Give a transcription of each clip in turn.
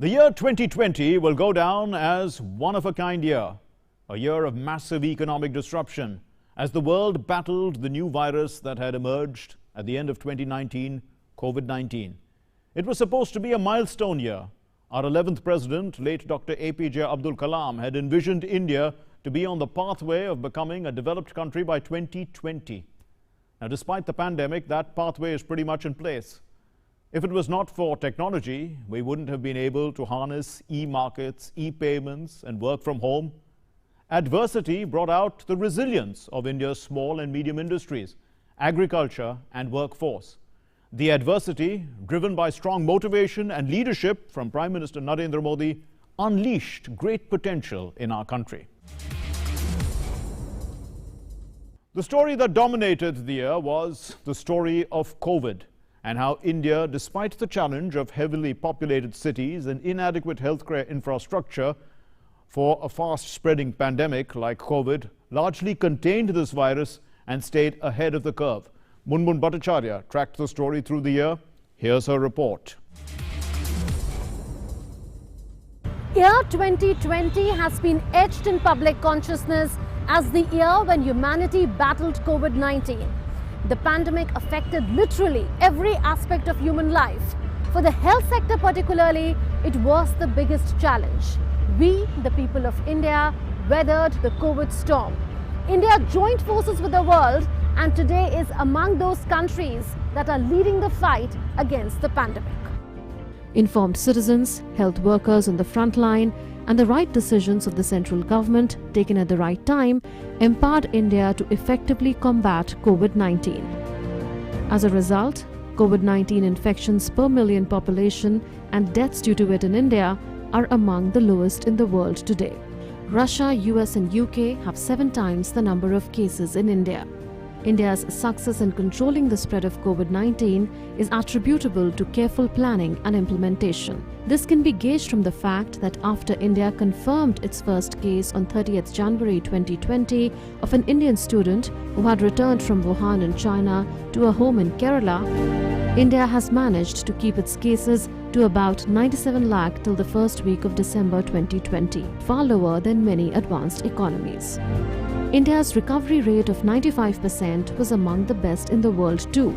The year 2020 will go down as one-of-a-kind year, a year of massive economic disruption as the world battled the new virus that had emerged at the end of 2019, COVID-19. It was supposed to be a milestone year. Our 11th president, late Dr. APJ Abdul Kalam, had envisioned India to be on the pathway of becoming a developed country by 2020. Now, despite the pandemic, that pathway is pretty much in place. If it was not for technology, we wouldn't have been able to harness e-markets, e-payments, and work from home. Adversity brought out the resilience of India's small and medium industries, agriculture, and workforce. The adversity, driven by strong motivation and leadership from Prime Minister Narendra Modi, unleashed great potential in our country. The story that dominated the year was the story of COVID, and how India, despite the challenge of heavily populated cities and inadequate healthcare infrastructure for a fast-spreading pandemic like COVID, largely contained this virus and stayed ahead of the curve. Munmun Bhattacharya tracked the story through the year. Here's her report. Year 2020 has been etched in public consciousness as the year when humanity battled COVID-19. The pandemic affected literally every aspect of human life. For the health sector particularly, it was the biggest challenge. We, the people of India, weathered the COVID storm. India joined forces with the world and today is among those countries that are leading the fight against the pandemic. Informed citizens, health workers on the front line, and the right decisions of the central government taken at the right time empowered India to effectively combat COVID-19. As a result, COVID-19 infections per million population and deaths due to it in India are among the lowest in the world today. Russia, US and UK have 7 times the number of cases in India. India's success in controlling the spread of COVID-19 is attributable to careful planning and implementation. This can be gauged from the fact that after India confirmed its first case on 30th January 2020 of an Indian student who had returned from Wuhan in China to a home in Kerala, India has managed to keep its cases to about 97 lakh till the first week of December 2020, far lower than many advanced economies. India's recovery rate of 95% was among the best in the world too.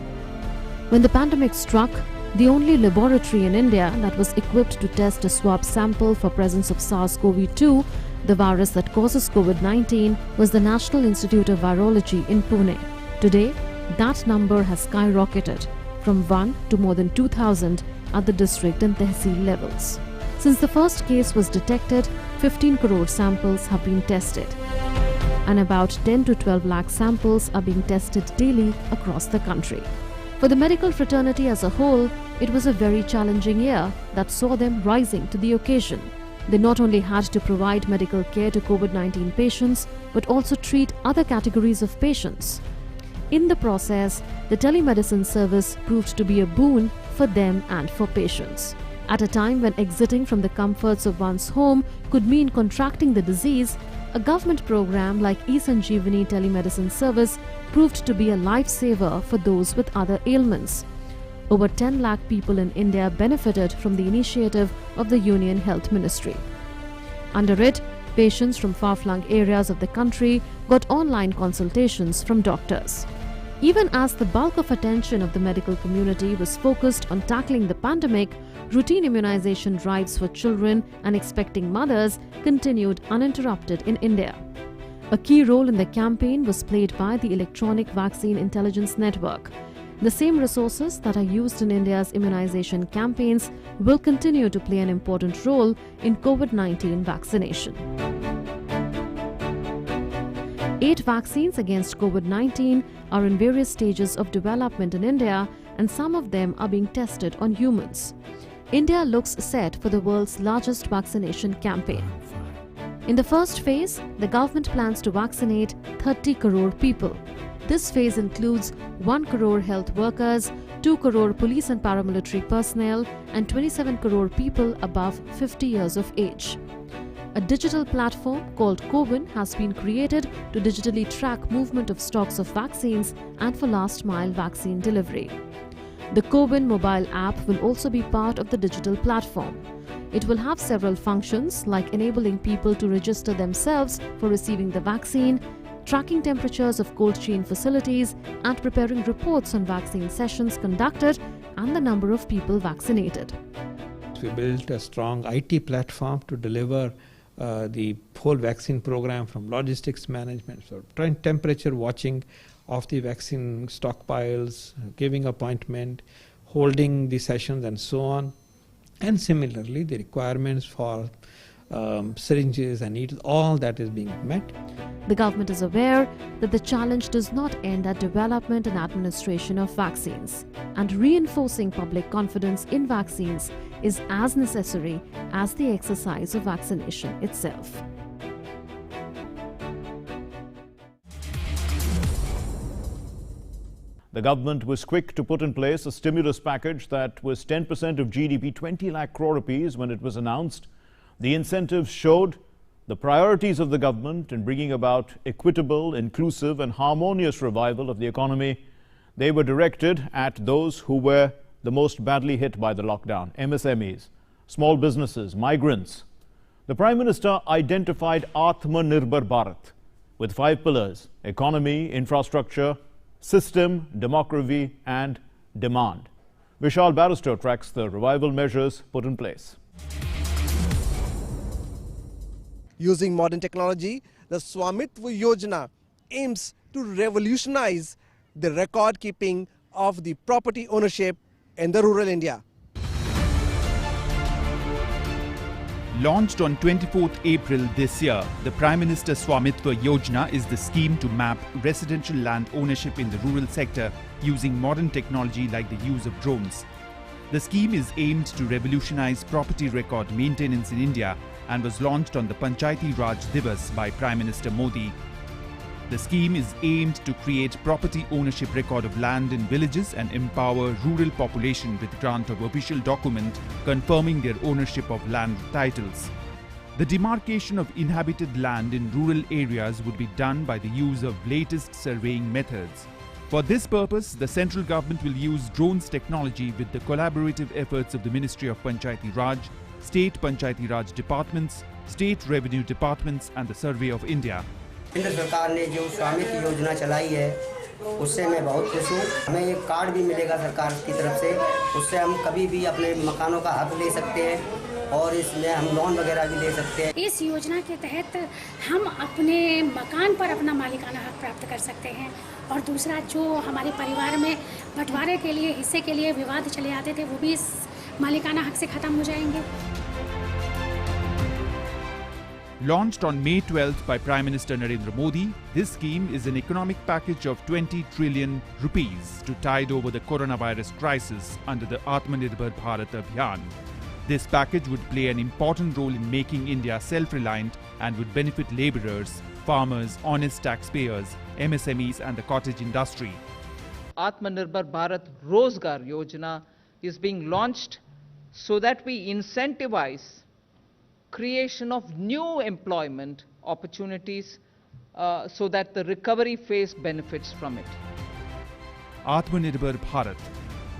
When the pandemic struck, the only laboratory in India that was equipped to test a swab sample for presence of SARS-CoV-2, the virus that causes COVID-19, was the National Institute of Virology in Pune. Today, that number has skyrocketed from 1 to more than 2,000 at the district and tehsil levels. Since the first case was detected, 15 crore samples have been tested, and about 10 to 12 lakh samples are being tested daily across the country. For the medical fraternity as a whole, it was a very challenging year that saw them rising to the occasion. They not only had to provide medical care to COVID-19 patients, but also treat other categories of patients. In the process, the telemedicine service proved to be a boon for them and for patients. At a time when exiting from the comforts of one's home could mean contracting the disease, a government program like eSanjeevani telemedicine service proved to be a lifesaver for those with other ailments. Over 10 lakh people in India benefited from the initiative of the Union Health Ministry. Under it, patients from far-flung areas of the country got online consultations from doctors. Even as the bulk of attention of the medical community was focused on tackling the pandemic, routine immunization drives for children and expecting mothers continued uninterrupted in India. A key role in the campaign was played by the Electronic Vaccine Intelligence Network. The same resources that are used in India's immunization campaigns will continue to play an important role in COVID-19 vaccination. 8 vaccines against COVID-19 are in various stages of development in India, and some of them are being tested on humans. India looks set for the world's largest vaccination campaign. In the first phase, the government plans to vaccinate 30 crore people. This phase includes 1 crore health workers, 2 crore police and paramilitary personnel, and 27 crore people above 50 years of age. A digital platform called CoWIN has been created to digitally track movement of stocks of vaccines and for last-mile vaccine delivery. The CoWIN mobile app will also be part of the digital platform. It will have several functions like enabling people to register themselves for receiving the vaccine, tracking temperatures of cold chain facilities, and preparing reports on vaccine sessions conducted and the number of people vaccinated. We built a strong IT platform to deliver the whole vaccine program, from logistics management, so temperature watching of the vaccine stockpiles, giving appointment, holding the sessions and so on. And similarly, the requirements for syringes and needles, all that is being met. The government is aware that the challenge does not end at development and administration of vaccines, and reinforcing public confidence in vaccines is as necessary as the exercise of vaccination itself. The government was quick to put in place a stimulus package that was 10% of GDP, 20 lakh crore rupees when it was announced. The incentives showed the priorities of the government in bringing about equitable, inclusive and harmonious revival of the economy. They were directed at those who were the most badly hit by the lockdown: MSMEs, small businesses, migrants. The Prime Minister identified Atmanirbhar Bharat with 5 pillars: economy, infrastructure, system, demography and demand. Vishal Barrister tracks the revival measures put in place. Using modern technology, the Swamitva Yojana aims to revolutionize the record keeping of the property ownership in the rural India. Launched on 24th April this year, the Prime Minister Swamitva Yojana is the scheme to map residential land ownership in the rural sector using modern technology like the use of drones. The scheme is aimed to revolutionize property record maintenance in India and was launched on the Panchayati Raj Divas by Prime Minister Modi. The scheme is aimed to create property ownership record of land in villages and empower rural population with grant of official document confirming their ownership of land titles. The demarcation of inhabited land in rural areas would be done by the use of latest surveying methods. For this purpose, the central government will use drones technology with the collaborative efforts of the Ministry of Panchayati Raj, State Panchayati Raj departments, State Revenue departments and the Survey of India. केंद्र सरकार ने जो स्वामित्व योजना चलाई है उससे मैं बहुत खुश हूँ। हमें एक कार्ड भी मिलेगा सरकार की तरफ से, उससे हम कभी भी अपने मकानों का हक ले सकते हैं और इसमें हम लोन वगैरह भी ले सकते हैं। इस योजना के तहत हम अपने मकान पर अपना मालिकाना हक प्राप्त कर सकते हैं और दूसरा जो हमारे परिवार में बंटवारे के लिए, हिस्से के लिए विवाद चले आते थे वो भी इस मालिकाना हक से खत्म हो जाएंगे। Launched on May 12th by Prime Minister Narendra Modi, this scheme is an economic package of 20 trillion rupees to tide over the coronavirus crisis under the Atmanirbhar Bharat Abhiyan. This package would play an important role in making India self-reliant and would benefit labourers, farmers, honest taxpayers, MSMEs and the cottage industry. Atmanirbhar Bharat Rozgar Yojana is being launched so that we incentivize creation of new employment opportunities so that the recovery phase benefits from it. Atmanirbhar Bharat.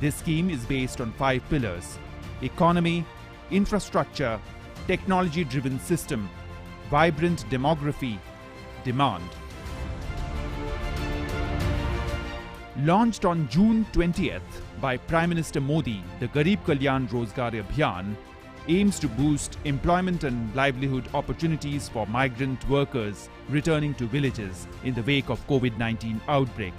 This scheme is based on 5 pillars: economy, infrastructure, technology-driven system, vibrant demography, demand. Launched on June 20th by Prime Minister Modi, the Garib Kalyan Rozgar Abhiyan aims to boost employment and livelihood opportunities for migrant workers returning to villages in the wake of COVID-19 outbreak.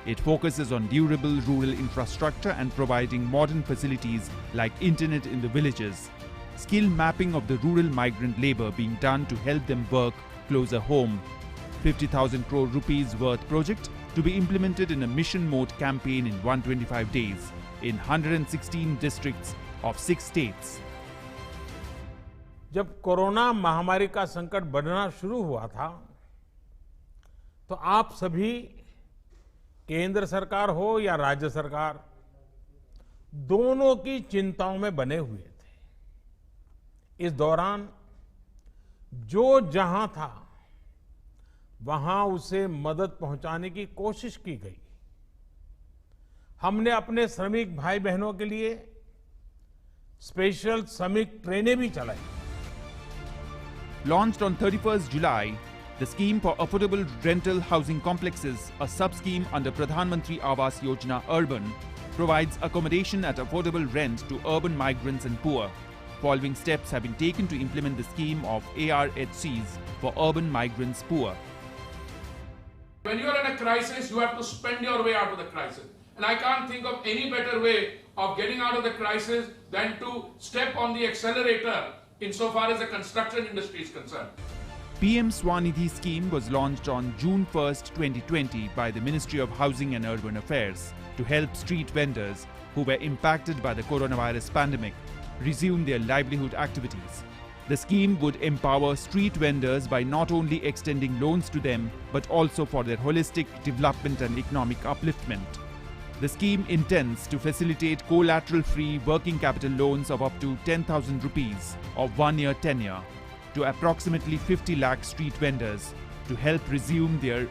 It focuses on durable rural infrastructure and providing modern facilities like internet in the villages, skill mapping of the rural migrant labour being done to help them work closer home, 50,000 crore rupees worth project to be implemented in a mission mode campaign in 125 days in 116 districts of 6 states. जब corona महामारी का संकट बढ़ना शुरू हुआ था तो आप सभी, केंद्र सरकार हो या राज्य सरकार, दोनों की चिंताओं में बने हुए थे। इस दौरान जो जहां था वहां उसे मदद पहुंचाने की कोशिश की गई। हमने अपने श्रमिक भाई बहनों के लिए स्पेशल श्रमिक ट्रेनें भी चलाई। Launched on 31st July, the scheme for affordable rental housing complexes, a sub-scheme under Pradhan Mantri Awas Yojana Urban, provides accommodation at affordable rent to urban migrants and poor. Following steps have been taken to implement the scheme of ARHCs for urban migrants poor. When you are in a crisis, you have to spend your way out of the crisis. And I can't think of any better way of getting out of the crisis than to step on the accelerator insofar as the construction industry is concerned. PM Swanidhi scheme was launched on June 1st, 2020 by the Ministry of Housing and Urban Affairs to help street vendors who were impacted by the coronavirus pandemic resume their livelihood activities. The scheme would empower street vendors by not only extending loans to them but also for their holistic development and economic upliftment. The scheme intends to facilitate collateral-free working capital loans of up to 10,000 rupees of 1-year tenure to approximately 50 lakh street vendors to help resume their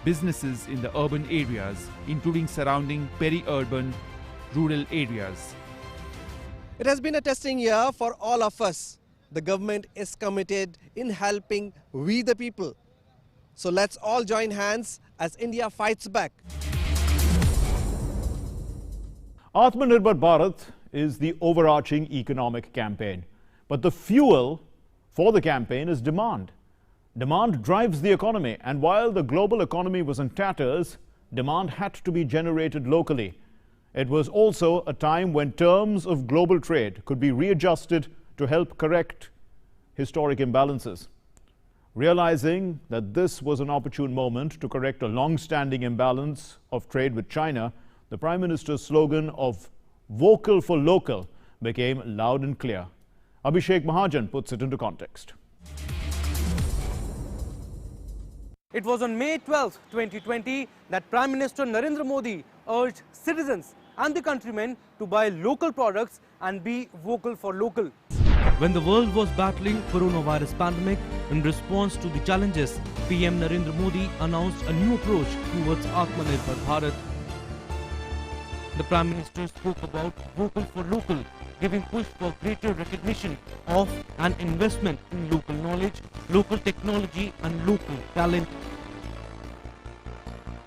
businesses in the urban areas, including surrounding peri-urban rural areas. It has been a testing year for all of us. The government is committed in helping we the people. So let's all join hands as India fights back. Atmanirbhar Bharat is the overarching economic campaign. But the fuel for the campaign is demand. Demand drives the economy, and while the global economy was in tatters, demand had to be generated locally. It was also a time when terms of global trade could be readjusted to help correct historic imbalances. Realizing that this was an opportune moment to correct a long-standing imbalance of trade with China, the Prime Minister's slogan of "Vocal for Local" became loud and clear. Abhishek Mahajan puts it into context. It was on May 12, 2020 that Prime Minister Narendra Modi urged citizens and the countrymen to buy local products and be vocal for local. When the world was battling coronavirus pandemic, in response to the challenges, PM Narendra Modi announced a new approach towards Atmanirbhar Bharat. The Prime Minister spoke about vocal for local, giving push for greater recognition of and investment in local knowledge, local technology and local talent.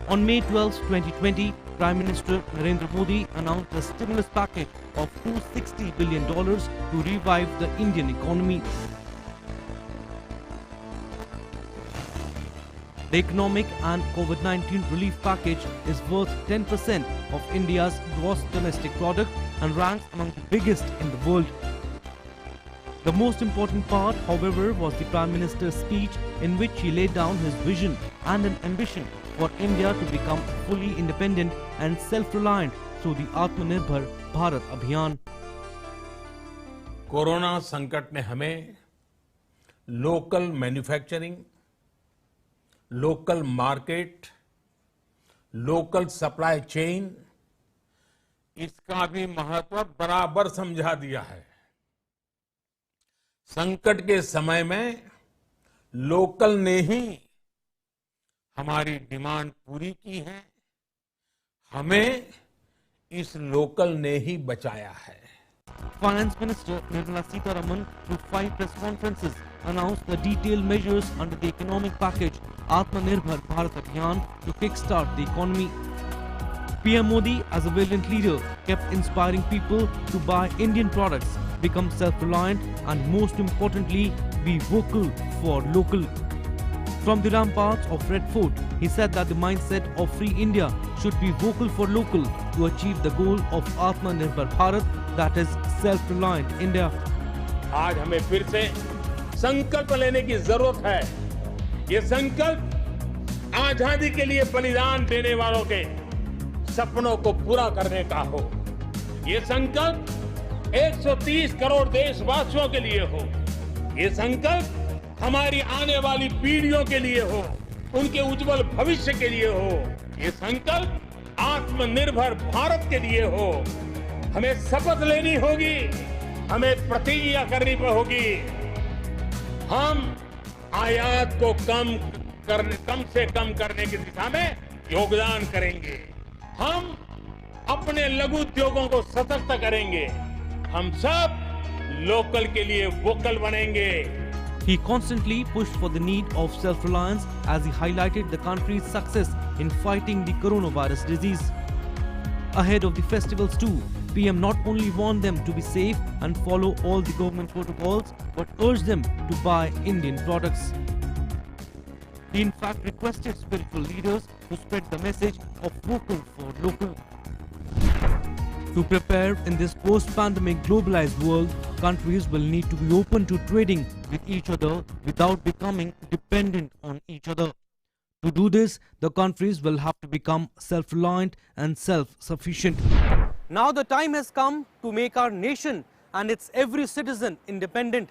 On May 12, 2020, Prime Minister Narendra Modi announced a stimulus package of $260 billion to revive the Indian economy. The economic and COVID-19 relief package is worth 10% of India's gross domestic product and ranks among the biggest in the world. The most important part, however, was the Prime Minister's speech, in which he laid down his vision and an ambition for India to become fully independent and self-reliant through the Atmanirbhar Bharat Abhiyan. Corona संकट ने हमें local manufacturing, local market, local supply chain, इसका भी महत्व बराबर समझा दिया है। संकट के समय में लोकल ने ही हमारी डिमांड पूरी की है, हमें इस लोकल ने ही बचाया है। Finance Minister Nirmala Sitharaman, through 5 press conferences, announced the detailed measures under the economic package Atmanirbhar Bharat Abhiyan to kickstart the economy. PM Modi, as a valiant leader, kept inspiring people to buy Indian products, become self-reliant and, most importantly, be vocal for local. From the ramparts of Red Fort, he said that the mindset of Free India should be vocal for local to achieve the goal of Atmanirbhar Bharat, that is self-reliant India. आज हमें फिर से संकल्प लेने की जरूरत है। ये संकल्प आजादी के लिए बलिदान देने वालों के सपनों को पूरा करने का हो। ये संकल्प 130 करोड़ देशवासियों के लिए हो। ये संकल्प हमारी आने वाली पीढ़ियों के लिए हो, उनके उज्जवल भविष्य के लिए हो। ये संकल्प आत्मनिर्भर भारत के लिए हो। हमें शपथ लेनी होगी, हमें प्रतिज्ञा करनी होगी। हम आयात को कम से कम करने की दिशा में योगदान करेंगे। हम अपने लघु उद्योगों को सशक्त करेंगे। हम सब लोकल के लिए वोकल बनेंगे। He constantly pushed for the need of self-reliance as he highlighted the country's success in fighting the coronavirus disease. Ahead of the festivals too, PM not only warned them to be safe and follow all the government protocols, but urged them to buy Indian products. He in fact requested spiritual leaders to spread the message of vocal for local. To prepare in this post-pandemic globalized world, countries will need to be open to trading with each other without becoming dependent on each other. To do this, the countries will have to become self-reliant and self-sufficient. Now the time has come to make our nation and its every citizen independent.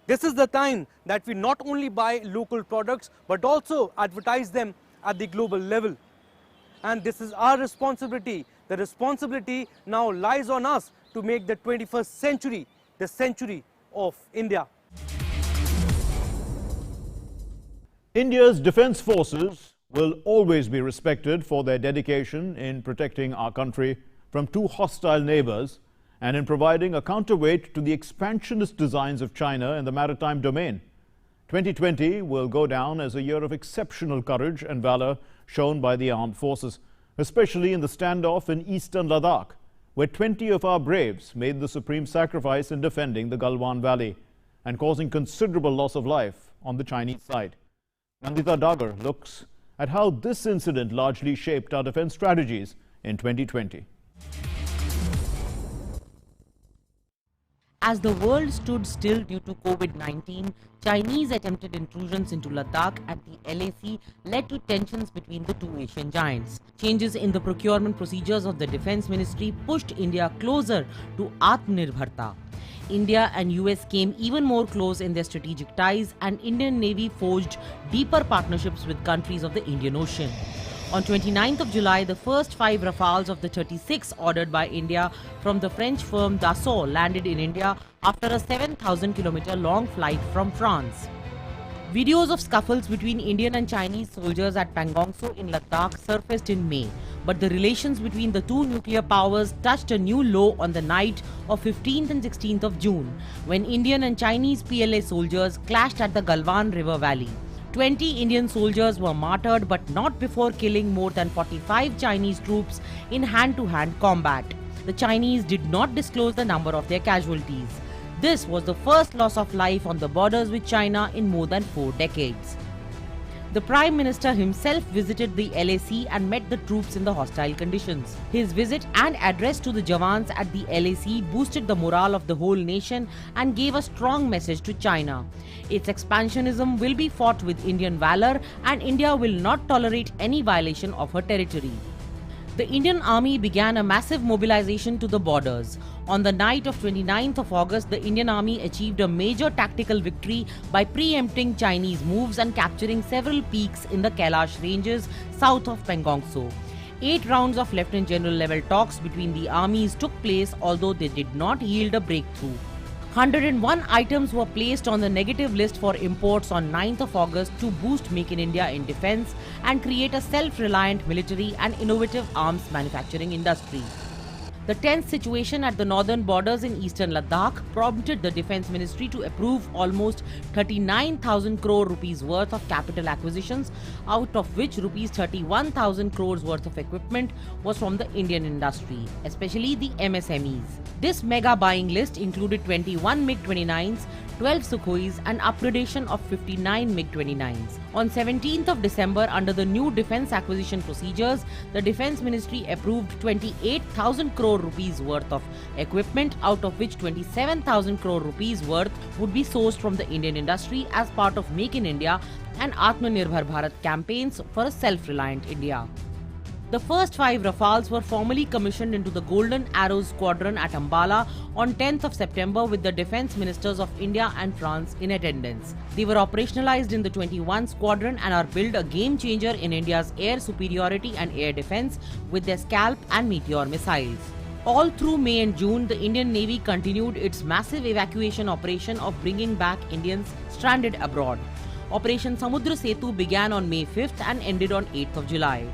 This is the time that we not only buy local products but also advertise them at the global level. And this is our responsibility. The responsibility now lies on us to make the 21st century the century of India. India's defense forces will always be respected for their dedication in protecting our country from two hostile neighbors and in providing a counterweight to the expansionist designs of China in the maritime domain. 2020 will go down as a year of exceptional courage and valor shown by the armed forces, especially in the standoff in eastern Ladakh, where 20 of our braves made the supreme sacrifice in defending the Galwan Valley and causing considerable loss of life on the Chinese side. Nandita Dagar looks at how this incident largely shaped our defense strategies in 2020. As the world stood still due to COVID-19, Chinese attempted intrusions into Ladakh at the LAC led to tensions between the two Asian giants. Changes in the procurement procedures of the Defense Ministry pushed India closer to Atmanirbharta. India and US came even more close in their strategic ties, and Indian Navy forged deeper partnerships with countries of the Indian Ocean. On 29th of July, the first 5 Rafales of the 36 ordered by India from the French firm Dassault landed in India after a 7,000-kilometer long flight from France. Videos of scuffles between Indian and Chinese soldiers at Pangongso in Ladakh surfaced in May, but the relations between the two nuclear powers touched a new low on the night of 15th and 16th of June, when Indian and Chinese PLA soldiers clashed at the Galwan River Valley. 20 Indian soldiers were martyred, but not before killing more than 45 Chinese troops in hand-to-hand combat. The Chinese did not disclose the number of their casualties. This was the first loss of life on the borders with China in more than 4 decades. The Prime Minister himself visited the LAC and met the troops in the hostile conditions. His visit and address to the Jawans at the LAC boosted the morale of the whole nation and gave a strong message to China. Its expansionism will be fought with Indian valor, and India will not tolerate any violation of her territory. The Indian Army began a massive mobilization to the borders. On the night of 29th of August, the Indian Army achieved a major tactical victory by preempting Chinese moves and capturing several peaks in the Kailash ranges south of Pangongso. 8 rounds of Lieutenant General level talks between the armies took place, although they did not yield a breakthrough. 101 items were placed on the negative list for imports on 9th of August to boost Make in India in defense and create a self-reliant military and innovative arms manufacturing industry. The tense situation at the northern borders in eastern Ladakh prompted the Defence Ministry to approve almost 39,000 crore rupees worth of capital acquisitions, out of which rupees 31,000 crores worth of equipment was from the Indian industry, especially the MSMEs. This mega buying list included 21 MiG-29s, 12 Sukhois and upgradation of 59 MiG-29s. On 17th of December, under the new defence acquisition procedures, the Defence Ministry approved 28,000 crore rupees worth of equipment, out of which 27,000 crore rupees worth would be sourced from the Indian industry as part of Make in India and Atmanirbhar Bharat campaigns for a self-reliant India. The first 5 Rafales were formally commissioned into the Golden Arrows Squadron at Ambala on 10th of September with the Defence Ministers of India and France in attendance. They were operationalized in the 21 Squadron and are built a game changer in India's air superiority and air defence with their Scalp and Meteor missiles. All through May and June, the Indian Navy continued its massive evacuation operation of bringing back Indians stranded abroad. Operation Samudra Setu began on May 5th and ended on 8th of July.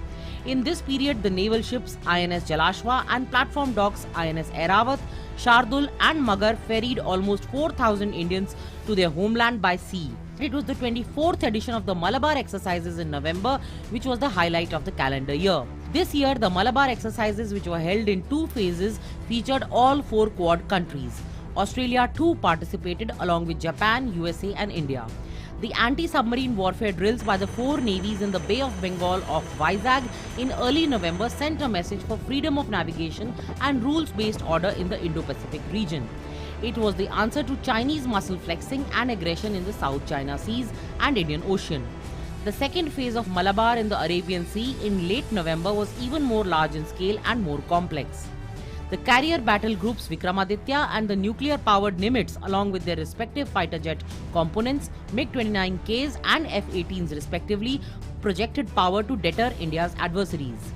In this period, the naval ships INS Jalashwa and platform docks INS Airavat Shardul and Magar ferried almost 4,000 Indians to their homeland by sea. It was the 24th edition of the Malabar exercises in November, which was the highlight of the calendar year. This year, the Malabar exercises, which were held in 2 phases, featured all 4 Quad countries. Australia too participated along with Japan, USA and India. The anti-submarine warfare drills by the 4 navies in the Bay of Bengal of Vizag in early November sent a message for freedom of navigation and rules-based order in the Indo-Pacific region. It was the answer to Chinese muscle flexing and aggression in the South China Seas and Indian Ocean. The second phase of Malabar in the Arabian Sea in late November was even more large in scale and more complex. The carrier battle groups Vikramaditya and the nuclear-powered Nimitz, along with their respective fighter jet components, MiG-29Ks and F-18s respectively, projected power to deter India's adversaries.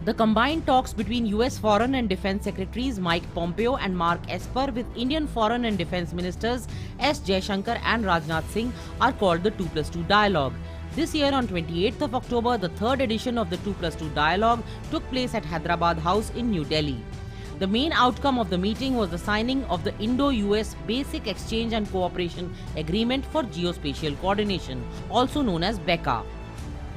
The combined talks between US Foreign and Defense Secretaries Mike Pompeo and Mark Esper with Indian Foreign and Defense Ministers S. Jaishankar and Rajnath Singh are called the 2+2 Dialogue. This year on 28th of October, the 3rd edition of the 2+2 Dialogue took place at Hyderabad House in New Delhi. The main outcome of the meeting was the signing of the Indo-US Basic Exchange and Cooperation Agreement for Geospatial Coordination, also known as BECA.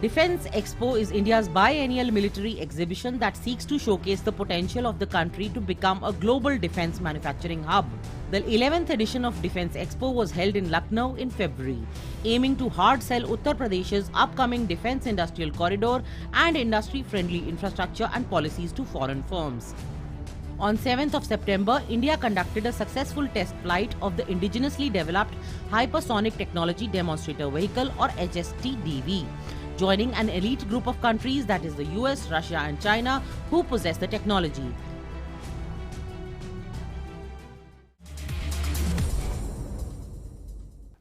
Defence Expo is India's biennial military exhibition that seeks to showcase the potential of the country to become a global defence manufacturing hub. The 11th edition of Defence Expo was held in Lucknow in February, aiming to hard sell Uttar Pradesh's upcoming defence industrial corridor and industry-friendly infrastructure and policies to foreign firms. On 7th of September, India conducted a successful test flight of the indigenously developed Hypersonic Technology Demonstrator Vehicle or HSTDV, joining an elite group of countries, that is the US, Russia and China, who possess the technology.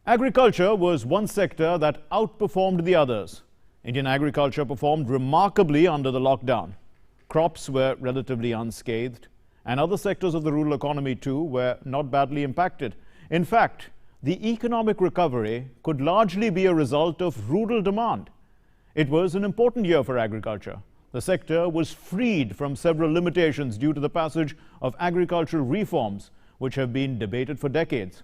Agriculture was one sector that outperformed the others. Indian agriculture performed remarkably under the lockdown. Crops were relatively unscathed, and other sectors of the rural economy too were not badly impacted. In fact, the economic recovery could largely be a result of rural demand. It was an important year for agriculture. The sector was freed from several limitations due to the passage of agricultural reforms, which have been debated for decades.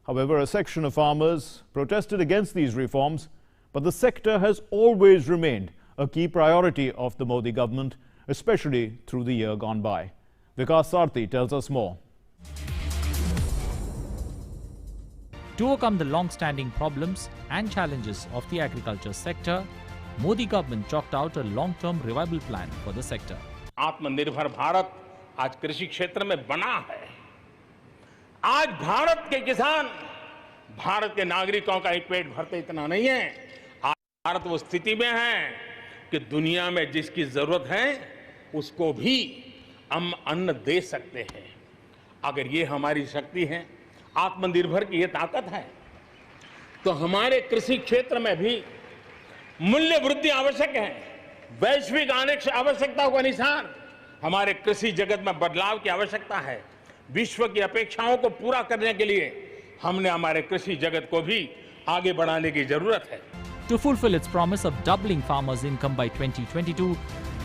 However, a section of farmers protested against these reforms, but the sector has always remained a key priority of the Modi government, especially through the year gone by. Vikas Sarthi tells us more. To overcome the long-standing problems and challenges of the agriculture sector, Modi government chalked out a long-term revival plan for the sector. आत्मनिर्भर भारत आज कृषि क्षेत्र में बना है। आज भारत के किसान भारत के नागरिकों का ही पेट भरते इतना नहीं है। आज भारत वो स्थिति में है कि दुनिया में जिसकी जरूरत है उसको भी हम अन्न दे सकते हैं। अगर ये हमारी शक्ति है, आत्मनिर्भर की ये ताकत है, तो हमारे कृषि क्षेत्र में भी मूल्य वृद्धि आवश्यक है। वैश्विक आवश्यकताओं के अनुसार हमारे कृषि जगत में बदलाव की आवश्यकता है। विश्व की अपेक्षाओं को पूरा करने के लिए हमने हमारे कृषि जगत को भी आगे बढ़ाने की जरूरत है। To fulfill its promise of doubling farmers' income by 2022,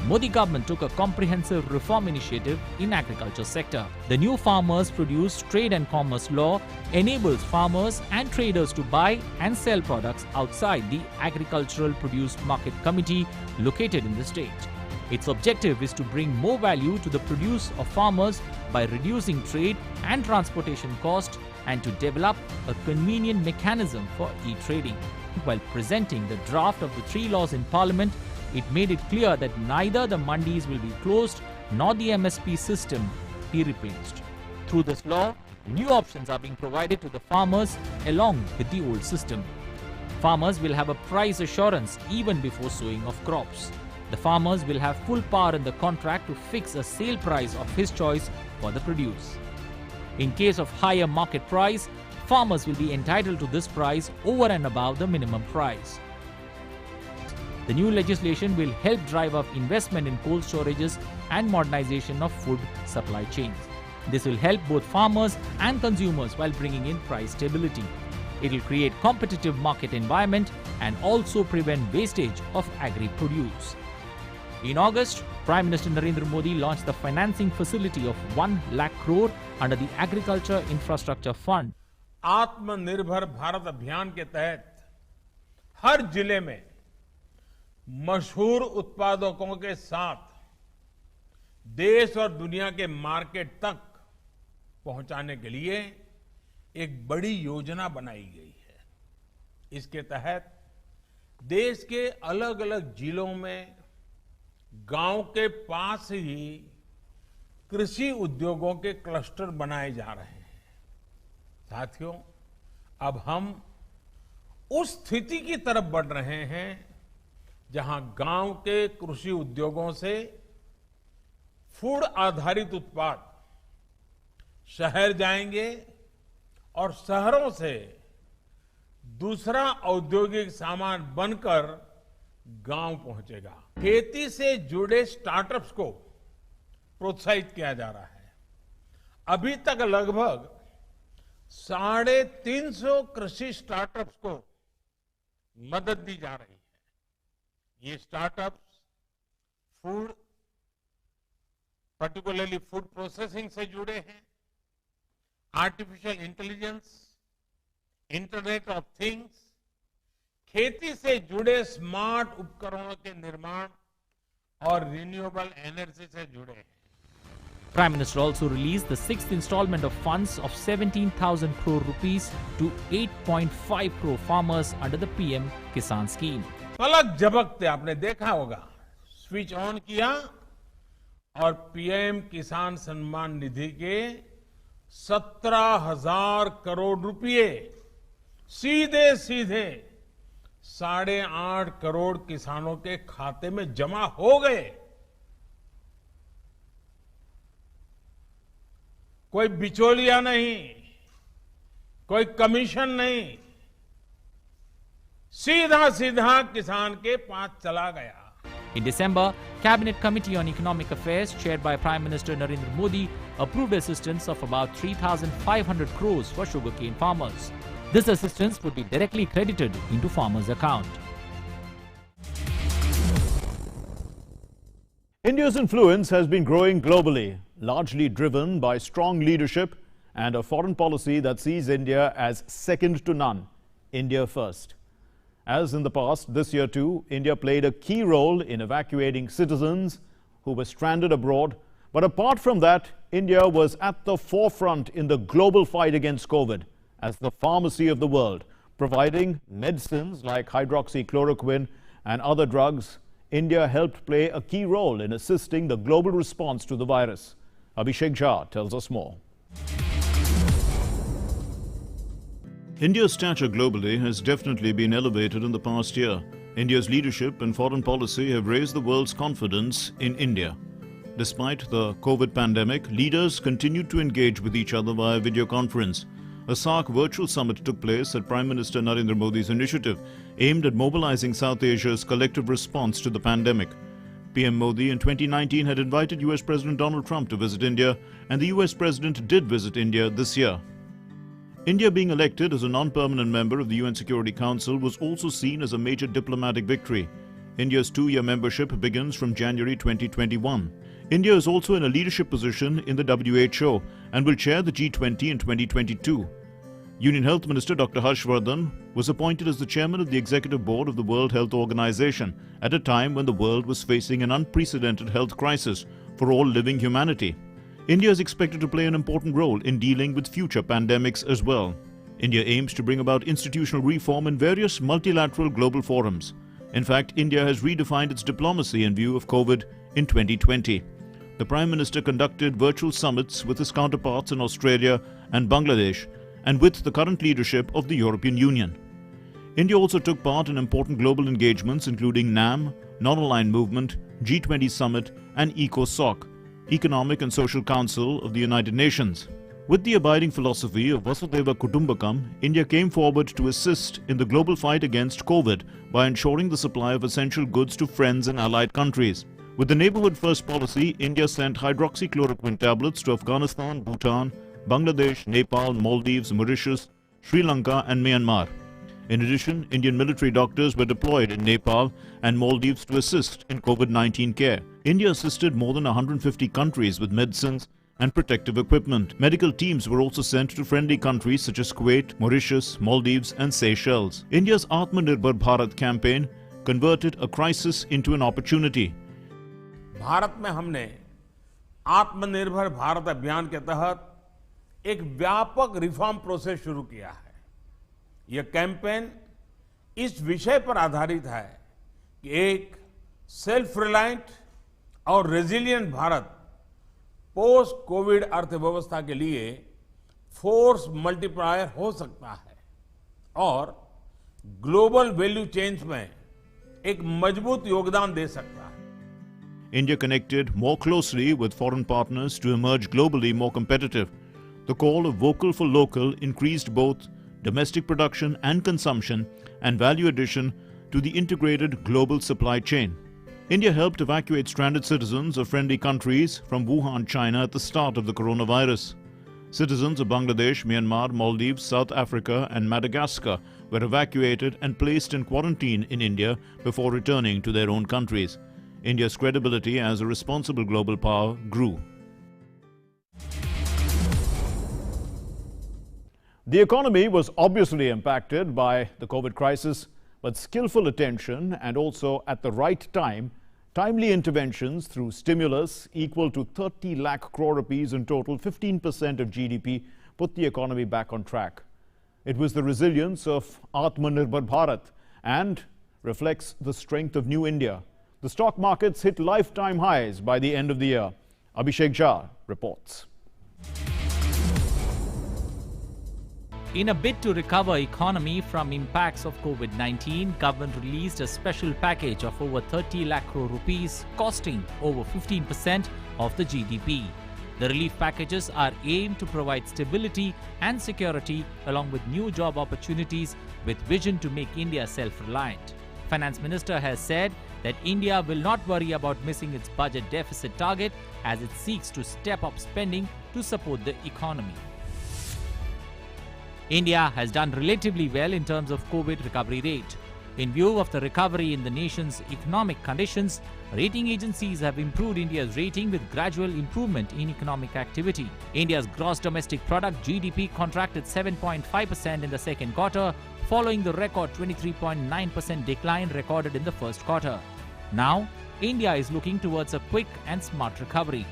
Modi government took a comprehensive reform initiative in agriculture sector. The new Farmers Produce Trade and Commerce Law enables farmers and traders to buy and sell products outside the Agricultural Produce Market Committee located in the state. Its objective is to bring more value to the produce of farmers by reducing trade and transportation costs and to develop a convenient mechanism for e-trading. While presenting the draft of the 3 laws in Parliament, it made it clear that neither the mandis will be closed nor the MSP system be replaced. Through this law, new options are being provided to the farmers along with the old system. Farmers will have a price assurance even before sowing of crops. The farmers will have full power in the contract to fix a sale price of his choice for the produce. In case of higher market price, farmers will be entitled to this price over and above the minimum price. The new legislation will help drive up investment in cold storages and modernization of food supply chains. This will help both farmers and consumers while bringing in price stability. It will create competitive market environment and also prevent wastage of agri-produce. In August, Prime Minister Narendra Modi launched the financing facility of 1 lakh crore under the Agriculture Infrastructure Fund. आत्मनिर्भर भारत अभियान के तहत हर जिले में मशहूर उत्पादकों के साथ देश और दुनिया के मार्केट तक पहुंचाने के लिए एक बड़ी योजना बनाई गई है। इसके तहत देश के अलग अलग जिलों में गांव के पास ही कृषि उद्योगों के क्लस्टर बनाए जा रहे हैं। साथियों, अब हम उस स्थिति की तरफ बढ़ रहे हैं जहां गांव के कृषि उद्योगों से फूड आधारित उत्पाद शहर जाएंगे और शहरों से दूसरा औद्योगिक सामान बनकर गांव पहुंचेगा। खेती से जुड़े स्टार्टअप्स को प्रोत्साहित किया जा रहा है। अभी तक लगभग 350 कृषि स्टार्टअप्स को मदद दी जा रही है। ये startups food, particularly food processing से जुड़े हैं, artificial intelligence, internet of things, खेती से जुड़े स्मार्ट उपकरणों के निर्माण और रिन्यूएबल एनर्जी से जुड़े हैं। Prime Minister also released the 6th installment of funds of 17,000 crore rupees to 8.5 crore farmers under the PM Kisan scheme. पलक झपकते आपने देखा होगा, स्विच ऑन किया और पीएम किसान सम्मान निधि के 17,000 करोड़ रुपए सीधे 8.5 करोड़ किसानों के खाते में जमा हो गए। कोई बिचौलिया नहीं, कोई कमीशन नहीं, सीधा किसान के पास चला गया। In December, Cabinet Committee on Economic Affairs, chaired by Prime Minister Narendra Modi, approved assistance of about 3,500 crores for sugarcane farmers. This assistance would be directly credited into farmers' account. India's influence has been growing globally, largely driven by strong leadership and a foreign policy that sees India as second to none, India first. As in the past, this year too, India played a key role in evacuating citizens who were stranded abroad. But apart from that, India was at the forefront in the global fight against COVID as the pharmacy of the world, providing medicines like hydroxychloroquine and other drugs. India helped play a key role in assisting the global response to the virus. Abhishek Jha tells us more. India's stature globally has definitely been elevated in the past year. India's leadership and foreign policy have raised the world's confidence in India. Despite the COVID pandemic, leaders continued to engage with each other via video conference. A SAARC virtual summit took place at Prime Minister Narendra Modi's initiative, aimed at mobilizing South Asia's collective response to the pandemic. PM Modi in 2019 had invited US President Donald Trump to visit India, and the US President did visit India this year. India being elected as a non-permanent member of the UN Security Council was also seen as a major diplomatic victory. India's 2-year membership begins from January 2021. India is also in a leadership position in the WHO and will chair the G20 in 2022. Union Health Minister Dr. Harshvardhan was appointed as the chairman of the Executive Board of the World Health Organization at a time when the world was facing an unprecedented health crisis for all living humanity. India is expected to play an important role in dealing with future pandemics as well. India aims to bring about institutional reform in various multilateral global forums. In fact, India has redefined its diplomacy in view of COVID in 2020. The Prime Minister conducted virtual summits with his counterparts in Australia and Bangladesh, and with the current leadership of the European Union. India also took part in important global engagements including NAM, Non-Aligned Movement, G20 Summit and ECOSOC, Economic and Social Council of the United Nations. With the abiding philosophy of Vasudhaiva Kutumbakam, India came forward to assist in the global fight against COVID by ensuring the supply of essential goods to friends and allied countries. With the Neighbourhood First policy, India sent hydroxychloroquine tablets to Afghanistan, Bhutan, Bangladesh, Nepal, Maldives, Mauritius, Sri Lanka and Myanmar. In addition, Indian military doctors were deployed in Nepal and Maldives to assist in COVID-19 care. India assisted more than 150 countries with medicines and protective equipment. Medical teams were also sent to friendly countries such as Kuwait, Mauritius, Maldives and Seychelles. India's Atmanirbhar Bharat campaign converted a crisis into an opportunity. Bharat में हमने आत्मनिर्भर भारत अभियान के तहत एक व्यापक reform process शुरू किया है। यह कैंपेन इस विषय पर आधारित है कि एक सेल्फ रिलायंट और रेजिलिएंट भारत पोस्ट कोविड अर्थव्यवस्था के लिए फोर्स मल्टीप्लायर हो सकता है और ग्लोबल वैल्यू चेन्स में एक मजबूत योगदान दे सकता है। India connected more closely with foreign partners to emerge globally more competitive. The call of vocal for local increased both domestic production and consumption and value addition to the integrated global supply chain. India helped evacuate stranded citizens of friendly countries from Wuhan, China at the start of the coronavirus. Citizens of Bangladesh, Myanmar, Maldives, South Africa and Madagascar were evacuated and placed in quarantine in India before returning to their own countries. India's credibility as a responsible global power grew. The economy was obviously impacted by the COVID crisis, but skillful attention and also at the right time, timely interventions through stimulus equal to 30 lakh crore rupees in total, 15% of GDP, put the economy back on track. It was the resilience of Atmanirbhar Bharat and reflects the strength of New India. The stock markets hit lifetime highs by the end of the year. Abhishek Jha reports. In a bid to recover economy from impacts of COVID-19, government released a special package of over 30 lakh crore rupees, costing over 15% of the GDP. The relief packages are aimed to provide stability and security along with new job opportunities with vision to make India self-reliant. Finance Minister has said that India will not worry about missing its budget deficit target as it seeks to step up spending to support the economy. India has done relatively well in terms of COVID recovery rate. In view of the recovery in the nation's economic conditions, rating agencies have improved India's rating with gradual improvement in economic activity. India's gross domestic product GDP contracted 7.5% in the second quarter, following the record 23.9% decline recorded in the first quarter. Now, India is looking towards a quick and smart recovery.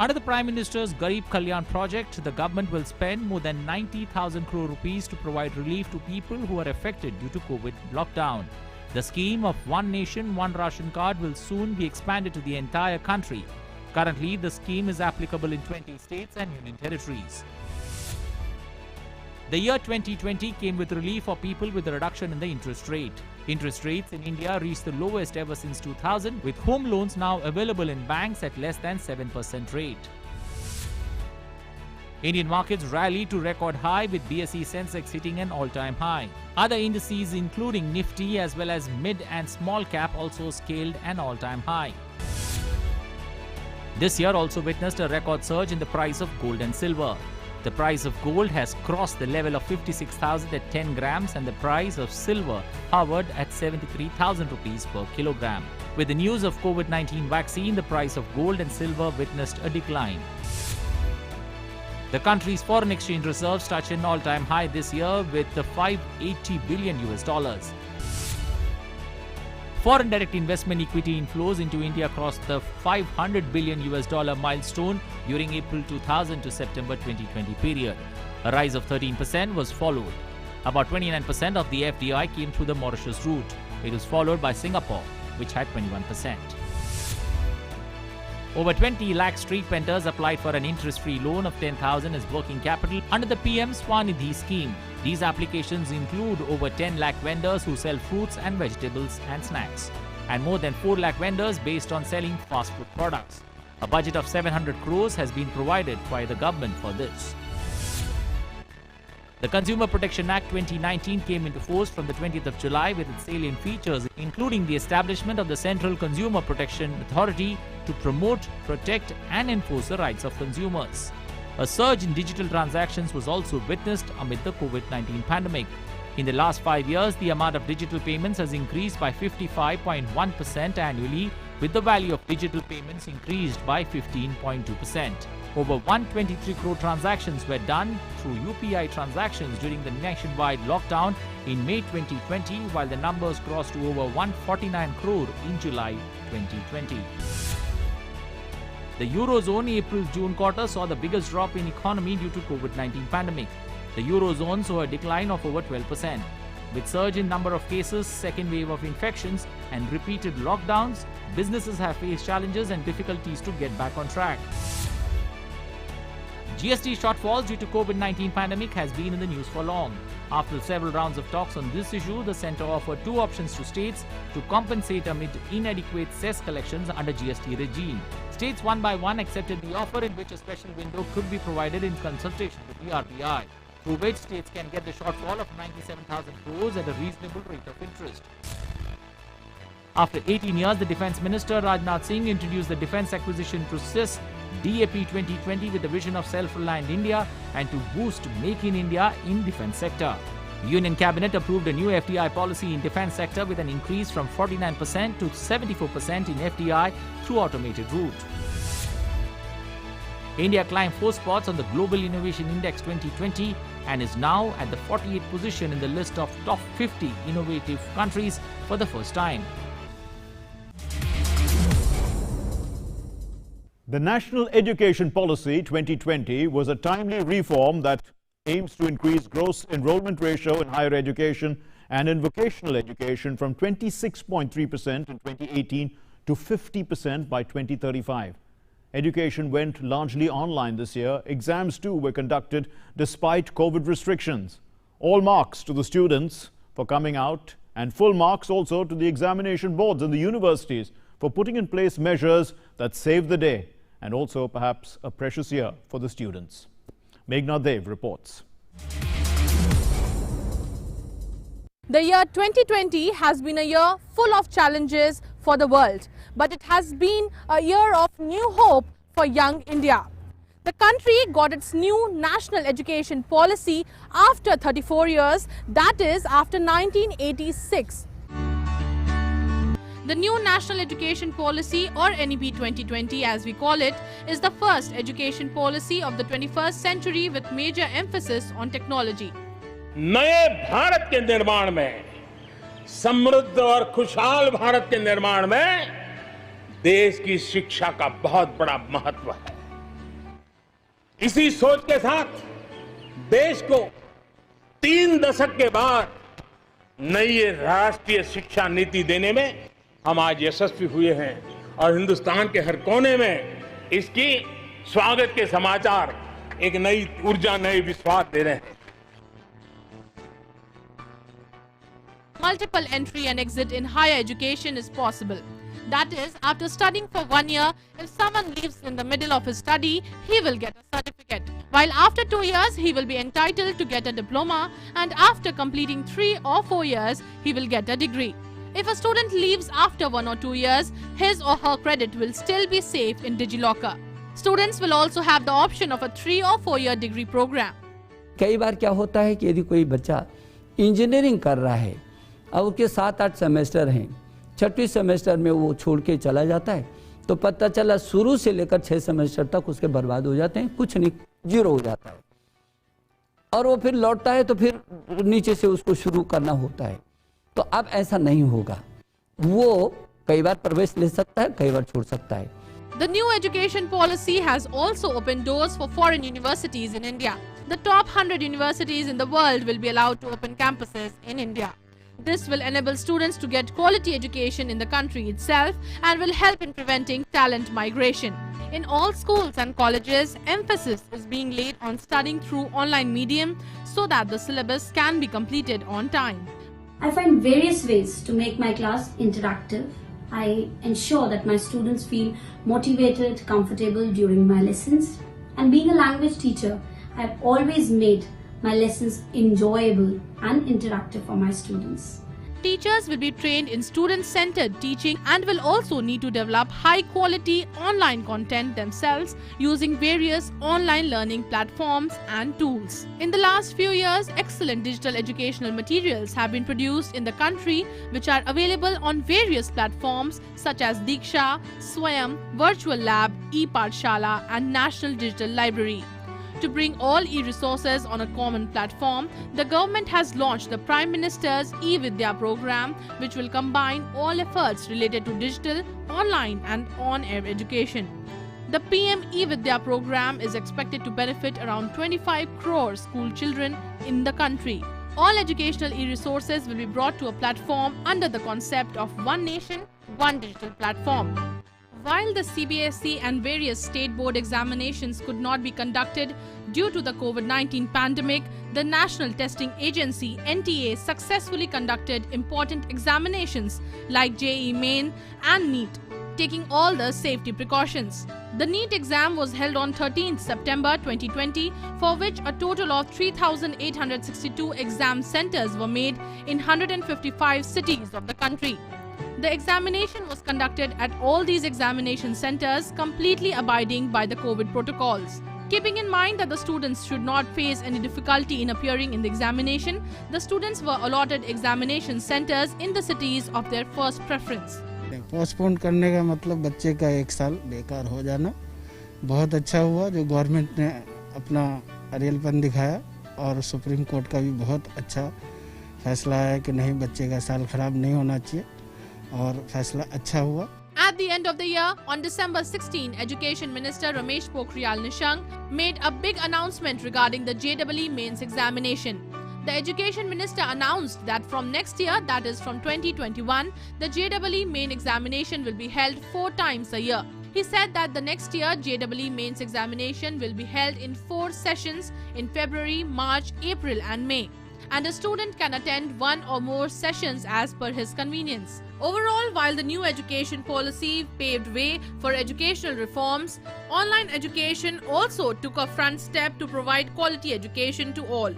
Under the Prime Minister's Garib Kalyan project, the government will spend more than 90,000 crore rupees to provide relief to people who are affected due to COVID lockdown. The scheme of One Nation, One Ration Card will soon be expanded to the entire country. Currently, the scheme is applicable in 20 states and union territories. The year 2020 came with relief for people with a reduction in the interest rate. Interest rates in India reached the lowest ever since 2000, with home loans now available in banks at less than 7% rate. Indian markets rallied to record high with BSE Sensex hitting an all-time high. Other indices including Nifty as well as mid and small cap also scaled an all-time high. This year also witnessed a record surge in the price of gold and silver. The price of gold has crossed the level of 56,000 at 10 grams and the price of silver hovered at 73,000 rupees per kilogram. With the news of COVID-19 vaccine, the price of gold and silver witnessed a decline. The country's foreign exchange reserves touched an all-time high this year with the $580 billion. Foreign direct investment equity inflows into India crossed the $500 billion milestone during April 2000 to September 2020 period. A rise of 13% was followed. About 29% of the FDI came through the Mauritius route. It was followed by Singapore, which had 21%. Over 20 lakh street vendors applied for an interest-free loan of 10,000 as working capital under the PM Swanidhi scheme. These applications include over 10 lakh vendors who sell fruits and vegetables and snacks, and more than 4 lakh vendors based on selling fast food products. A budget of 700 crores has been provided by the government for this. The Consumer Protection Act 2019 came into force from the 20th of July with its salient features, including the establishment of the Central Consumer Protection Authority to promote, protect and enforce the rights of consumers. A surge in digital transactions was also witnessed amid the COVID-19 pandemic. In the last 5 years, the amount of digital payments has increased by 55.1% annually, with the value of digital payments increased by 15.2%. Over 123 crore transactions were done through UPI transactions during the nationwide lockdown in May 2020, while the numbers crossed to over 149 crore in July 2020. The Eurozone April-June quarter saw the biggest drop in economy due to COVID-19 pandemic. The Eurozone saw a decline of over 12%. With surge in number of cases, second wave of infections and repeated lockdowns, businesses have faced challenges and difficulties to get back on track. GST shortfalls due to COVID-19 pandemic has been in the news for long. After several rounds of talks on this issue, the centre offered two options to states to compensate amid inadequate cess collections under GST regime. States one by one accepted the offer, in which a special window could be provided in consultation with the RBI, through which states can get the shortfall of 97,000 crores at a reasonable rate of interest. After 18 years, the Defence Minister Rajnath Singh introduced the Defence Acquisition Process DAP 2020 with the vision of self-reliant India and to boost Make in India in defence sector. The Union Cabinet approved a new FDI policy in defence sector with an increase from 49% to 74% in FDI through automated route. India climbed 4 spots on the Global Innovation Index 2020 and is now at the 48th position in the list of top 50 innovative countries for the first time. The National Education Policy 2020 was a timely reform that aims to increase gross enrollment ratio in higher education and in vocational education from 26.3% in 2018 to 50% by 2035. Education went largely online this year. Exams too were conducted despite COVID restrictions. All marks to the students for coming out and full marks also to the examination boards and the universities for putting in place measures that saved the day and also perhaps a precious year for the students. Meghna Dev reports. The year 2020 has been a year full of challenges for the world, but it has been a year of new hope for young India. The country got its new national education policy after 34 years, that is after 1986. The new National Education Policy, or NEP 2020 as we call it, is the first education policy of the 21st century with major emphasis on technology. नए भारत के निर्माण में, समृद्ध और खुशहाल भारत के निर्माण में देश की शिक्षा का बहुत बड़ा महत्व है। इसी सोच के साथ देश को 3 दशक के बाद नई राष्ट्रीय शिक्षा नीति देने में हम आज यशस्वी हुए हैं और हिंदुस्तान के हर कोने में इसकी स्वागत के समाचार एक नई ऊर्जा, नए विश्वास दे रहे हैं। Multiple entry and exit in higher education is possible. That is, after studying for 1 year, if someone leaves in the middle of his study, he will get a certificate. While after 2 years, he will be entitled to get a diploma, and after completing 3 or 4 years, he will get a degree. If a student leaves after 1 or 2 years, his or her credit will still be saved in DigiLocker. Students will also have the option of a 3 or 4 year degree program. कई बार क्या होता है कि यदि कोई बच्चा engineering कर रहा है, अब उसके 7-8 सेमेस्टर हैं, 6वीं सेमेस्टर में वो छोड़ के चला जाता है, तो पता चला शुरू से लेकर 6 सेमेस्टर तक उसके बर्बाद हो जाते हैं, कुछ नहीं, 0 हो जाता है। और वो फिर लौटता है तो फिर नीचे से उसको शुरू करना होता है। तो अब ऐसा नहीं होगा, वो कई बार प्रवेश ले सकता है, कई बार छोड़ सकता है। The new education policy has also opened doors for foreign universities in India. The top 100 universities in the world will be allowed to open campuses in India. This will enable students to get quality education in the country itself and will help in preventing talent migration. In all schools and colleges, emphasis is being laid on studying through online medium so that the syllabus can be completed on time. I find various ways to make my class interactive. I ensure that my students feel motivated, comfortable during my lessons. And being a language teacher, I have always made my lessons enjoyable and interactive for my students. Teachers will be trained in student-centered teaching and will also need to develop high-quality online content themselves using various online learning platforms and tools. In the last few years, excellent digital educational materials have been produced in the country which are available on various platforms such as Diksha, Swayam, Virtual Lab, ePathshala and National Digital Library. To bring all e-resources on a common platform, the government has launched the Prime Minister's eVidya program, which will combine all efforts related to digital, online and on-air education. The PM eVidya program is expected to benefit around 25 crore school children in the country. All educational e-resources will be brought to a platform under the concept of One Nation, One Digital Platform. While the CBSE and various state board examinations could not be conducted due to the COVID-19 pandemic, the National Testing Agency (NTA) successfully conducted important examinations like JEE Main and NEET, taking all the safety precautions. The NEET exam was held on 13th September 2020, for which a total of 3,862 exam centers were made in 155 cities of the country. The examination was conducted at all these examination centers, completely abiding by the COVID protocols. Keeping in mind that the students should not face any difficulty in appearing in the examination, the students were allotted examination centers in the cities of their first preference. Postpone करने का मतलब बच्चे का एक साल बेकार हो जाना। बहुत अच्छा हुआ जो गवर्नमेंट ने अपना अरियलपन दिखाया और सुप्रीम कोर्ट का भी बहुत अच्छा फैसला है कि नहीं, बच्चे का साल खराब नहीं होना चाहिए और फैसला अच्छा हुआ। At the end of the year, on December 16, Education Minister Ramesh Pokhriyal Nishank made a big announcement regarding the JEE Mains examination. The Education Minister announced that from next year, that is from 2021, the JEE Main examination will be held 4 times a year. He said that the next year JEE Mains examination will be held in 4 sessions in February, March, April and May, and a student can attend 1 or more sessions as per his convenience. Overall, while the new education policy paved way for educational reforms, online education also took a front step to provide quality education to all.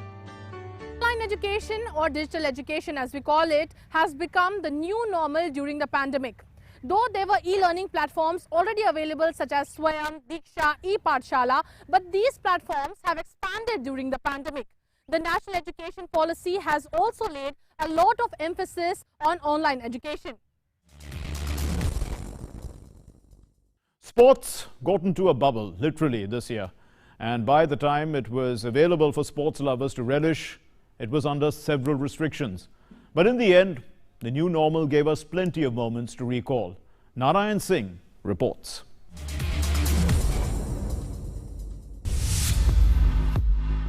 Online education, or digital education as we call it, has become the new normal during the pandemic. Though there were e-learning platforms already available such as Swayam, Diksha, ePathshala, but these platforms have expanded during the pandemic. The National Education Policy has also laid a lot of emphasis on online education. Sports got into a bubble, literally, this year. And by the time it was available for sports lovers to relish, it was under several restrictions. But in the end, the new normal gave us plenty of moments to recall. Narayan Singh reports.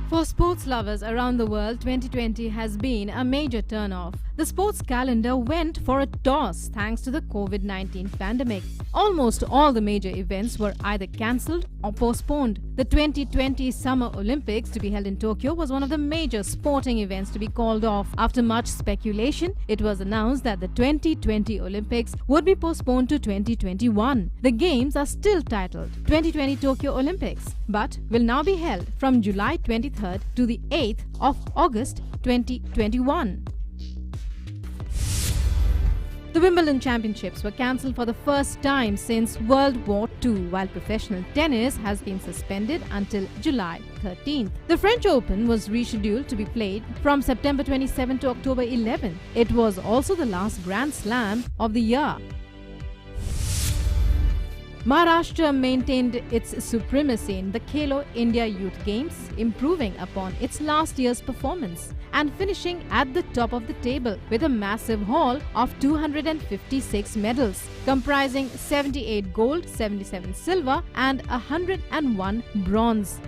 For sports lovers around the world, 2020 has been a major turn-off. The sports calendar went for a toss thanks to the COVID-19 pandemic. Almost all the major events were either cancelled or postponed. The 2020 Summer Olympics, to be held in Tokyo, was one of the major sporting events to be called off. After much speculation, it was announced that the 2020 Olympics would be postponed to 2021. The games are still titled 2020 Tokyo Olympics, but will now be held from July 23rd to the 8th of August 2021. The Wimbledon Championships were cancelled for the first time since World War II, while professional tennis has been suspended until July 13th. The French Open was rescheduled to be played from September 27 to October 11. It was also the last Grand Slam of the year. Maharashtra maintained its supremacy in the Khelo India Youth Games, improving upon its last year's performance and finishing at the top of the table with a massive haul of 256 medals, comprising 78 gold, 77 silver and 101 bronze.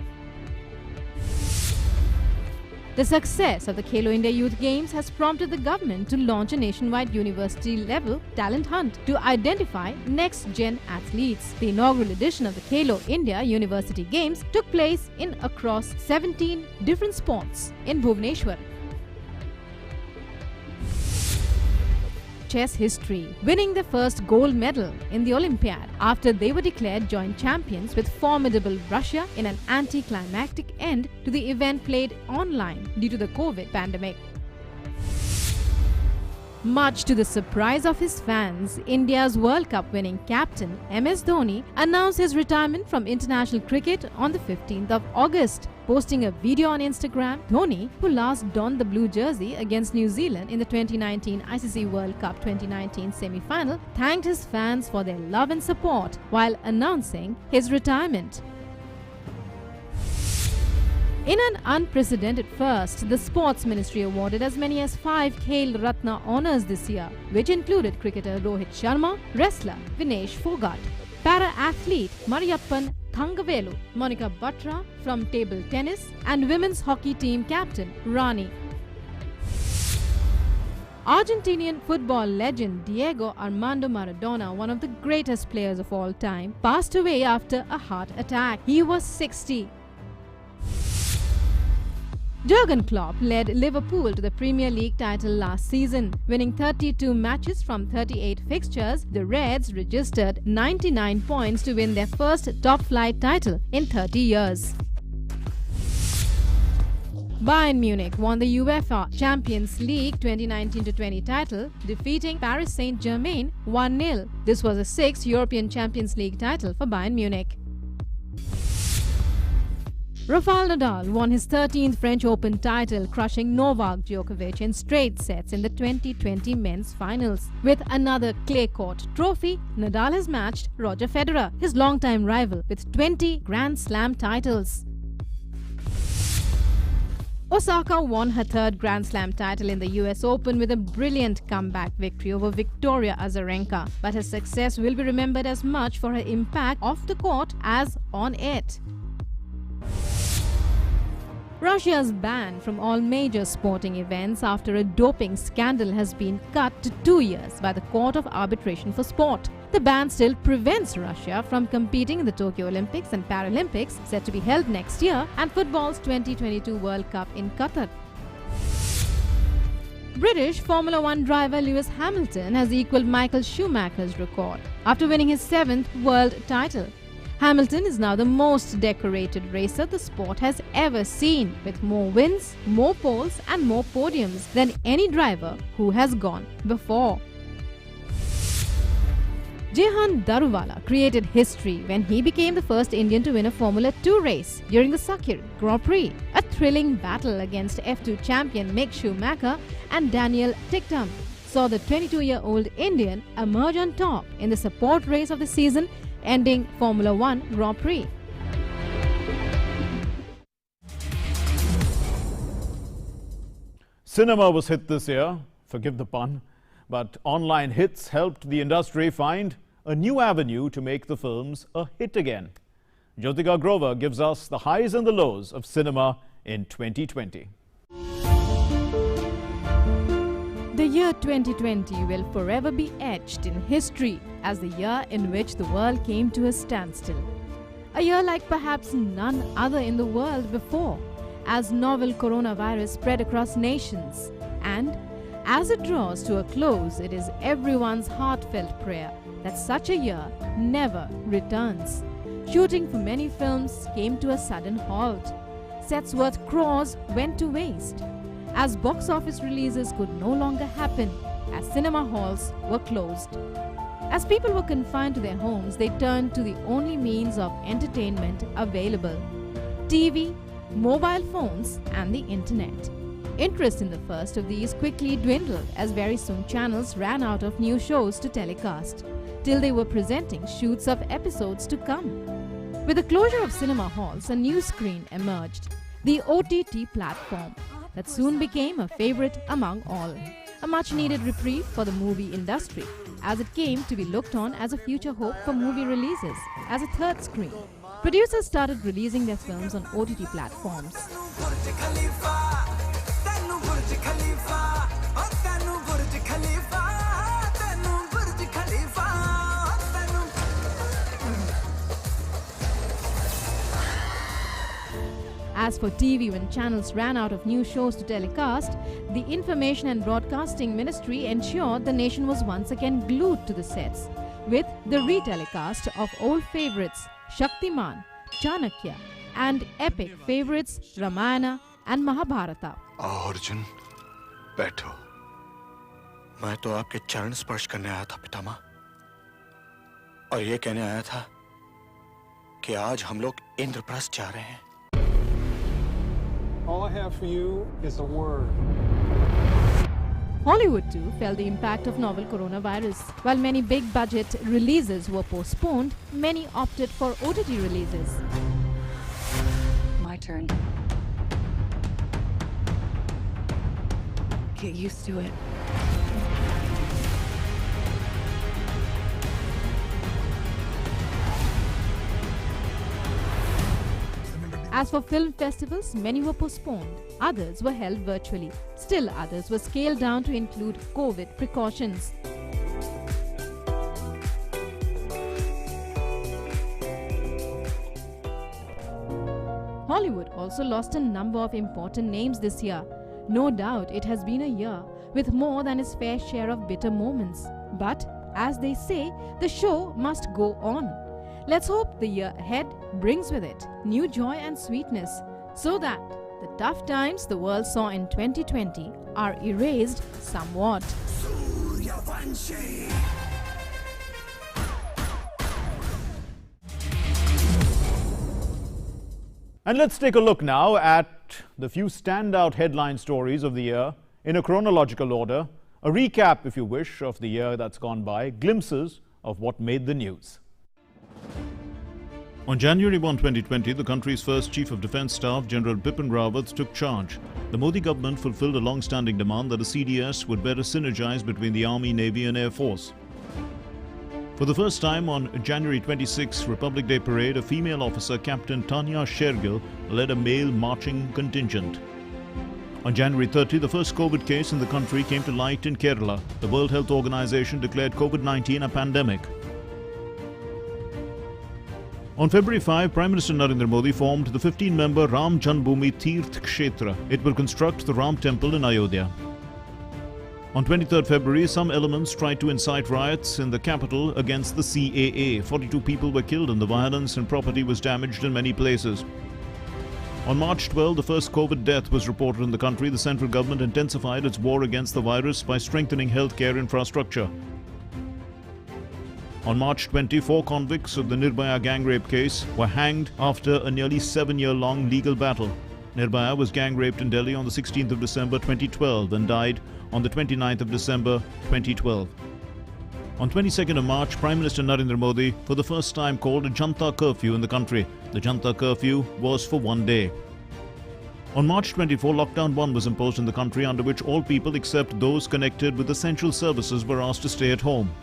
The success of the Khelo India Youth Games has prompted the government to launch a nationwide university-level talent hunt to identify next-gen athletes. The inaugural edition of the Khelo India University Games took place in across 17 different sports in Bhubaneswar. Chess history, winning their first gold medal in the Olympiad after they were declared joint champions with formidable Russia in an anticlimactic end to the event played online due to the COVID pandemic. Much to the surprise of his fans, India's World Cup winning captain MS Dhoni announced his retirement from international cricket on the 15th of August. Posting a video on Instagram, Dhoni, who last donned the blue jersey against New Zealand in the 2019 ICC World Cup 2019 semi-final, thanked his fans for their love and support while announcing his retirement. In an unprecedented first, the Sports Ministry awarded as many as 5 Khel Ratna honours this year, which included cricketer Rohit Sharma, wrestler Vinesh Fogart, para-athlete Mariyappan Thangavelu, Monica Batra from table tennis, and women's hockey team captain Rani. Argentinian football legend Diego Armando Maradona, one of the greatest players of all time, passed away after a heart attack. He was 60. Jurgen Klopp led Liverpool to the Premier League title last season. Winning 32 matches from 38 fixtures, the Reds registered 99 points to win their first top-flight title in 30 years. Bayern Munich won the UEFA Champions League 2019-20 title, defeating Paris Saint-Germain 1-0. This was the 6th European Champions League title for Bayern Munich. Rafael Nadal won his 13th French Open title, crushing Novak Djokovic in straight sets in the 2020 men's finals. With another clay court trophy, Nadal has matched Roger Federer, his longtime rival, with 20 Grand Slam titles. Osaka won her 3rd Grand Slam title in the US Open with a brilliant comeback victory over Victoria Azarenka, but her success will be remembered as much for her impact off the court as on it. Russia's ban from all major sporting events after a doping scandal has been cut to 2 years by the Court of Arbitration for Sport. The ban still prevents Russia from competing in the Tokyo Olympics and Paralympics, set to be held next year, and football's 2022 World Cup in Qatar. British Formula One driver Lewis Hamilton has equaled Michael Schumacher's record after winning his 7th world title. Hamilton is now the most decorated racer the sport has ever seen, with more wins, more poles and more podiums than any driver who has gone before. Jehan Daruvala created history when he became the first Indian to win a Formula 2 race during the Sakir Grand Prix. A thrilling battle against F2 champion Mick Schumacher and Daniel Ticktum saw the 22-year-old Indian emerge on top in the support race of the season, ending Formula 1 Grand Prix. Cinema was hit this year, forgive the pun, but online hits helped the industry find a new avenue to make the films a hit again. Jyotika Grover gives us the highs and the lows of cinema in 2020. The year 2020 will forever be etched in history as the year in which the world came to a standstill. A year like perhaps none other in the world before, as novel coronavirus spread across nations. And as it draws to a close, it is everyone's heartfelt prayer that such a year never returns. Shooting for many films came to a sudden halt. Sets worth crores went to waste, as box office releases could no longer happen, as cinema halls were closed. As people were confined to their homes, they turned to the only means of entertainment available: TV, mobile phones, and the internet. Interest in the first of these quickly dwindled as very soon channels ran out of new shows to telecast, till they were presenting shoots of episodes to come. With the closure of cinema halls, a new screen emerged: the OTT platform, that soon became a favorite among all. A much-needed reprieve for the movie industry, as it came to be looked on as a future hope for movie releases. As a third screen, producers started releasing their films on OTT platforms. As for TV, when channels ran out of new shows to telecast, the Information and Broadcasting Ministry ensured the nation was once again glued to the sets, with the retelecast of old favorites Shaktiman, Chanakya, and epic favorites Ramayana and Mahabharata. Arjun, बैठो. मैं तो आपके चरण स्पर्श करने आया था पितामह, और ये कहने आया था कि आज हम लोग इंद्रप्रस्थ जा रहे हैं। All I have for you is a word. Hollywood too felt the impact of novel coronavirus. While many big budget releases were postponed, many opted for OTT releases. My turn. Get used to it. As for film festivals, many were postponed. Others were held virtually. Still others were scaled down to include COVID precautions. Hollywood also lost a number of important names this year. No doubt it has been a year with more than its fair share of bitter moments. But, as they say, the show must go on. Let's hope the year ahead brings with it new joy and sweetness, so that the tough times the world saw in 2020 are erased somewhat. And let's take a look now at the few standout headline stories of the year in a chronological order, a recap, if you wish, of the year that's gone by, glimpses of what made the news. On January 1, 2020, the country's first Chief of Defence Staff, General Bipin Rawat, took charge. The Modi government fulfilled a long-standing demand that the CDS would better synergize between the Army, Navy and Air Force. For the first time on January 26 Republic Day parade, a female officer, Captain Tanya Shergill, led a male marching contingent. On January 30, the first COVID case in the country came to light in Kerala. The World Health Organization declared COVID-19 a pandemic. On February 5, Prime Minister Narendra Modi formed the 15-member Ram Janmabhoomi Teerth Kshetra. It will construct the Ram Temple in Ayodhya. On 23rd February, some elements tried to incite riots in the capital against the CAA. 42 people were killed in the violence and property was damaged in many places. On March 12, the first COVID death was reported in the country. The central government intensified its war against the virus by strengthening healthcare infrastructure. On March 20, 4 convicts of the Nirbhaya gang rape case were hanged after a nearly 7-year-long legal battle. Nirbhaya was gang raped in Delhi on the 16th of December 2012 and died on the 29th of December 2012. On 22nd of March, Prime Minister Narendra Modi for the first time called a Janta curfew in the country. The Janta curfew was for 1 day. On March 24, Lockdown 1 was imposed in the country, under which all people except those connected with essential services were asked to stay at home.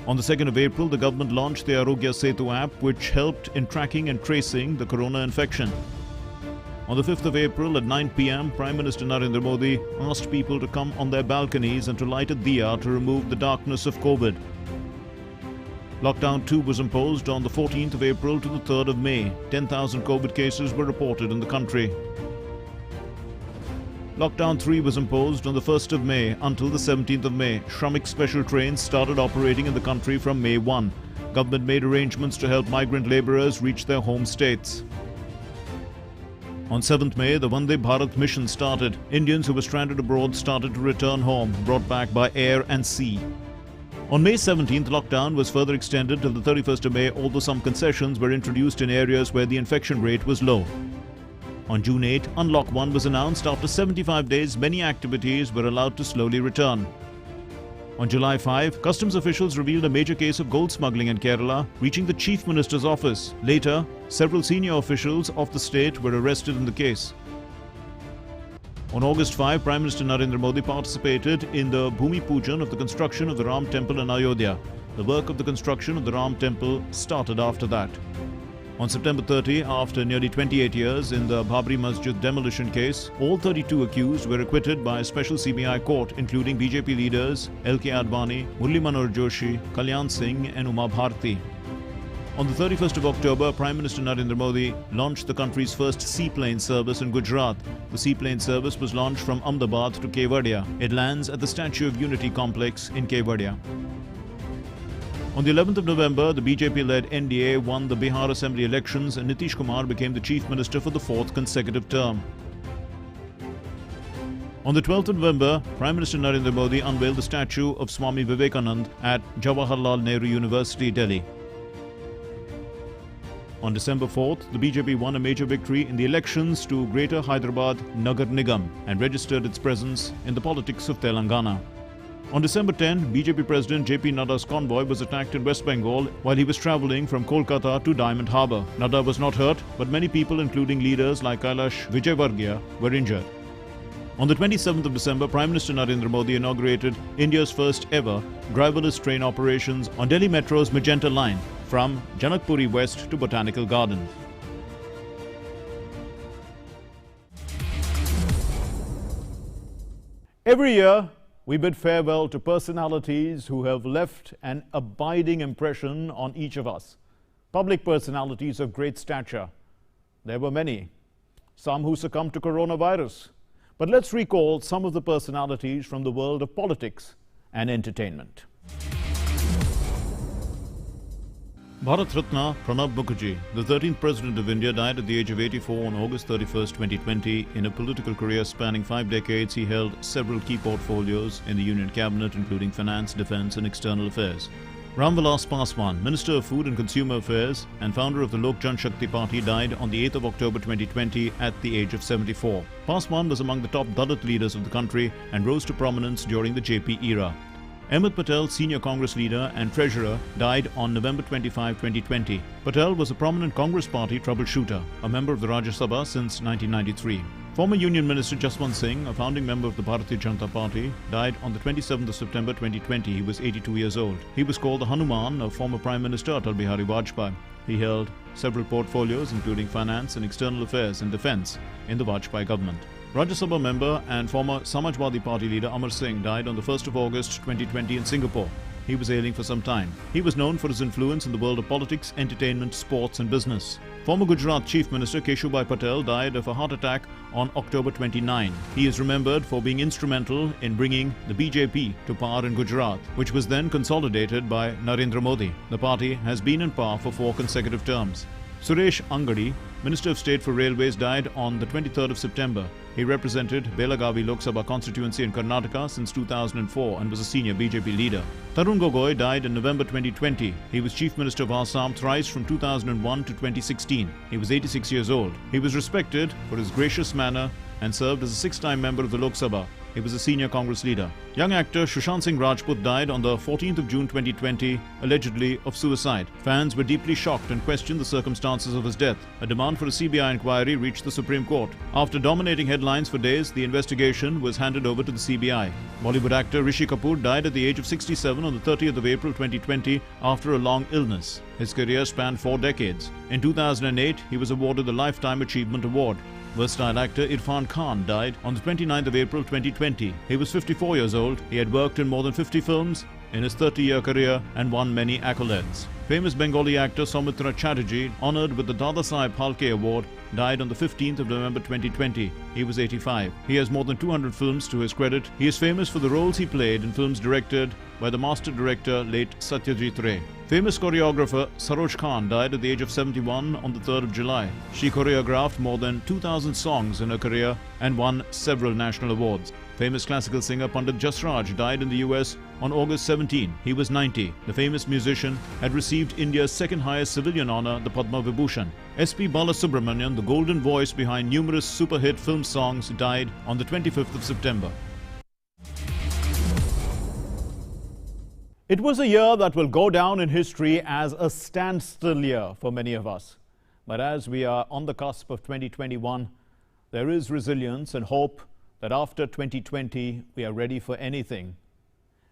On the 2nd of April, the government launched the Arogya Setu app, which helped in tracking and tracing the corona infection. On the 5th of April at 9 p.m, Prime Minister Narendra Modi asked people to come on their balconies and to light a diya to remove the darkness of COVID. Lockdown 2 was imposed on the 14th of April to the 3rd of May. 10,000 COVID cases were reported in the country. Lockdown 3 was imposed on the 1st of May until the 17th of May. Shramik special trains started operating in the country from May 1. Government made arrangements to help migrant labourers reach their home states. On 7th May, the Vande Bharat mission started. Indians who were stranded abroad started to return home, brought back by air and sea. On May 17th, lockdown was further extended till the 31st of May, although some concessions were introduced in areas where the infection rate was low. On June 8, Unlock 1 was announced. After 75 days, many activities were allowed to slowly return. On July 5, customs officials revealed a major case of gold smuggling in Kerala, reaching the Chief Minister's office. Later, several senior officials of the state were arrested in the case. On August 5, Prime Minister Narendra Modi participated in the Bhumi Pujan of the construction of the Ram Temple in Ayodhya. The work of the construction of the Ram Temple started after that. On September 30, after nearly 28 years in the Babri Masjid demolition case, all 32 accused were acquitted by a special CBI court, including BJP leaders L.K. Advani, Murli Manohar Joshi, Kalyan Singh and Uma Bharti. On the 31st of October, Prime Minister Narendra Modi launched the country's first seaplane service in Gujarat. The seaplane service was launched from Ahmedabad to Kevadia. It lands at the Statue of Unity complex in Kevadia. On the 11th of November, the BJP-led NDA won the Bihar Assembly elections and Nitish Kumar became the Chief Minister for the 4th consecutive term. On the 12th of November, Prime Minister Narendra Modi unveiled the statue of Swami Vivekanand at Jawaharlal Nehru University, Delhi. On December 4th, the BJP won a major victory in the elections to Greater Hyderabad Nagar Nigam and registered its presence in the politics of Telangana. On December 10, BJP President JP Nadda's convoy was attacked in West Bengal while he was travelling from Kolkata to Diamond Harbour. Nadda was not hurt, but many people, including leaders like Kailash Vijayvargiya, were injured. On the 27th of December, Prime Minister Narendra Modi inaugurated India's first ever driverless train operations on Delhi Metro's Magenta line from Janakpuri West to Botanical Gardens. Every year, we bid farewell to personalities who have left an abiding impression on each of us. Public personalities of great stature. There were many, some who succumbed to coronavirus. But let's recall some of the personalities from the world of politics and entertainment. Bharat Ratna Pranab Mukherjee, the 13th President of India, died at the age of 84 on August 31, 2020. In a political career spanning 5 decades, he held several key portfolios in the Union Cabinet, including Finance, Defence and External Affairs. Ram Vilas Paswan, Minister of Food and Consumer Affairs and founder of the Lok Jan Shakti Party, died on the 8th of October 2020 at the age of 74. Paswan was among the top Dalit leaders of the country and rose to prominence during the JP era. Ahmed Patel, senior Congress leader and treasurer, died on November 25, 2020. Patel was a prominent Congress party troubleshooter, a member of the Rajya Sabha since 1993. Former Union Minister Jaswant Singh, a founding member of the Bharatiya Janata Party, died on the 27th of September 2020. He was 82 years old. He was called the Hanuman of former Prime Minister Atal Bihari Vajpayee. He held several portfolios including finance and external affairs and defence in the Vajpayee government. Rajya Sabha member and former Samajwadi Party leader Amar Singh died on the 1st of August 2020 in Singapore. He was ailing for some time. He was known for his influence in the world of politics, entertainment, sports and business. Former Gujarat Chief Minister Keshubhai Patel died of a heart attack on October 29. He is remembered for being instrumental in bringing the BJP to power in Gujarat, which was then consolidated by Narendra Modi. The party has been in power for 4 consecutive terms. Suresh Angadi, Minister of State for Railways, died on the 23rd of September. He represented Belagavi Lok Sabha constituency in Karnataka since 2004 and was a senior BJP leader. Tarun Gogoi died in November 2020. He was Chief Minister of Assam thrice from 2001 to 2016. He was 86 years old. He was respected for his gracious manner and served as a 6-time member of the Lok Sabha. He was a senior Congress leader. Young actor Sushant Singh Rajput died on the 14th of June 2020, allegedly of suicide. Fans were deeply shocked and questioned the circumstances of his death. A demand for a CBI inquiry reached the Supreme Court. After dominating headlines for days, the investigation was handed over to the CBI. Bollywood actor Rishi Kapoor died at the age of 67 on the 30th of April 2020 after a long illness. His career spanned 4 decades. In 2008, he was awarded the Lifetime Achievement Award. Versatile actor Irfan Khan died on the 29th of April 2020. He was 54 years old. He had worked in more than 50 films in his 30-year career and won many accolades. Famous Bengali actor Soumitra Chatterjee, honoured with the Dadasaheb Phalke Award, died on the 15th of November 2020. He was 85. He has more than 200 films to his credit. He is famous for the roles he played in films directed by the master director late Satyajit Ray. Famous choreographer Saroj Khan died at the age of 71 on the 3rd of July. She choreographed more than 2,000 songs in her career and won several national awards. Famous classical singer Pandit Jasraj died in the US on August 17. He was 90. The famous musician had received India's second highest civilian honour, the Padma Vibhushan. S.P. Balasubramanian, the golden voice behind numerous super-hit film songs, died on the 25th of September. It was a year that will go down in history as a standstill year for many of us. But as we are on the cusp of 2021, there is resilience and hope that after 2020, we are ready for anything.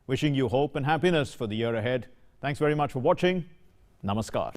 Wishing you hope and happiness for the year ahead. Thanks very much for watching. Namaskar.